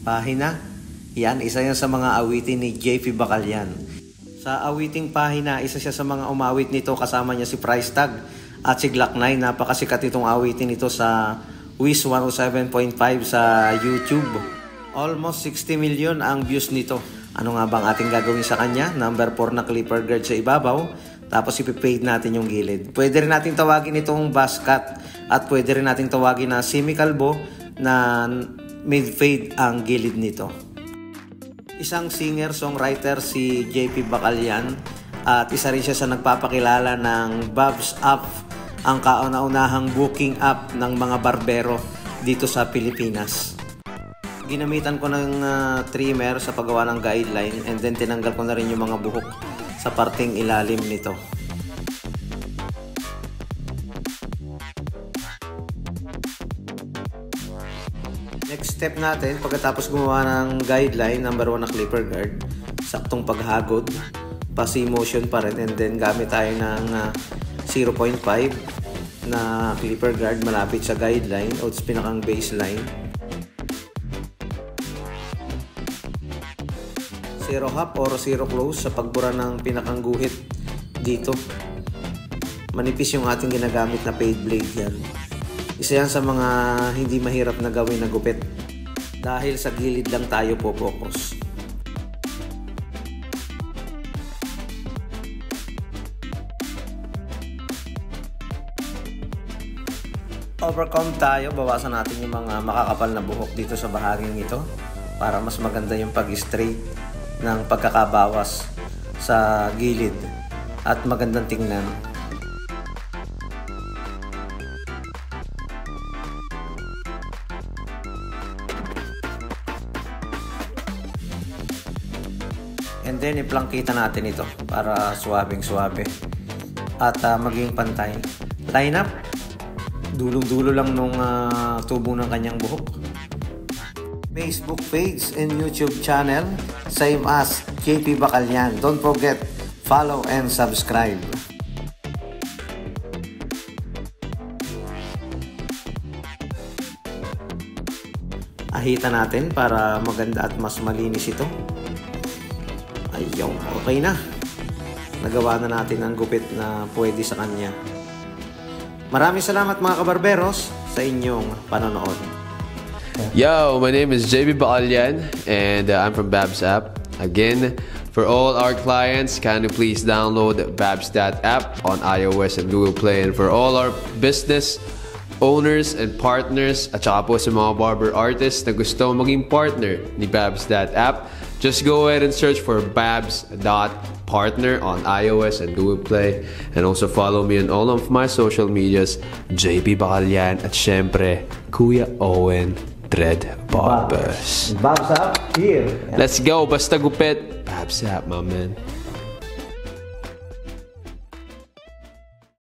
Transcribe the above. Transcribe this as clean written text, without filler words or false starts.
Pahina. Yan, isa yan sa mga awitin ni JP Bacalyan. Sa awiting Pahina, isa siya sa mga umawit nito, kasama niya si Price Tag at si Glock 9. Napakasikat itong awitin nito sa Wiz 107.5 sa YouTube. Almost 60 million ang views nito. Ano nga bang ating gagawin sa kanya? Number 4 na clipper guard sa ibabaw. Tapos ipipade natin yung gilid. Pwede rin natin tawagin itong buzz cut. At pwede rin natin tawagin na semi-kalbo na mid-fade ang gilid nito. Isang singer-songwriter si JP Bacalyan. At isa rin siya sa nagpapakilala ng Babs App, ang kauna-unahang booking app ng mga barbero dito sa Pilipinas. Ginamitan ko ng trimmer sa paggawa ng guideline, and then tinanggal ko na rin yung mga buhok sa parting ilalim nito. Next step natin, pagkatapos gumawa ng guideline, number 1 na clipper guard, saktong paghagod, pa-C-motion pa rin, and then gamit tayo ng 0.5 na clipper guard malapit sa guideline o sa pinakang baseline. 0 half or 0 close sa pagbura ng pinakang guhit dito. Manipis yung ating ginagamit na fade blade yan. Isa yan sa mga hindi mahirap na gawin na gupit dahil sa gilid lang tayo po focus. Overcome tayo, bawasan natin yung mga makakapal na buhok dito sa bahaging ito para mas maganda yung pag-straight ng pagkakabawas sa gilid at magandang tingnan. And then iplangkita natin ito para suwabing-suwabe at maging pantay. Line up, dulong-dulo lang nung tubo ng kanyang buhok. Facebook page and YouTube channel, same as JP Bacalyan. Don't forget, follow and subscribe. Ahita natin para maganda at mas malinis ito. Ayun, okay na. Nagawa na natin ang gupit na pwede sa kanya. Maraming salamat mga kabarberos sa inyong panonood. Yo, my name is JP Bacalyan and I'm from Babs App. Again, for all our clients, kindly please download Babs.app on iOS and Google Play. And for all our business owners and partners at saka po sa mga barber artists na gusto maging partner ni Babs.app, just go ahead and search for Babs.partner on iOS and Google Play. And also follow me on all of my social medias, JP Bacalyan at syempre, Kuya Owen Dread Barbers. Babs App here. Let's go, basta gupit. Babs App, my man.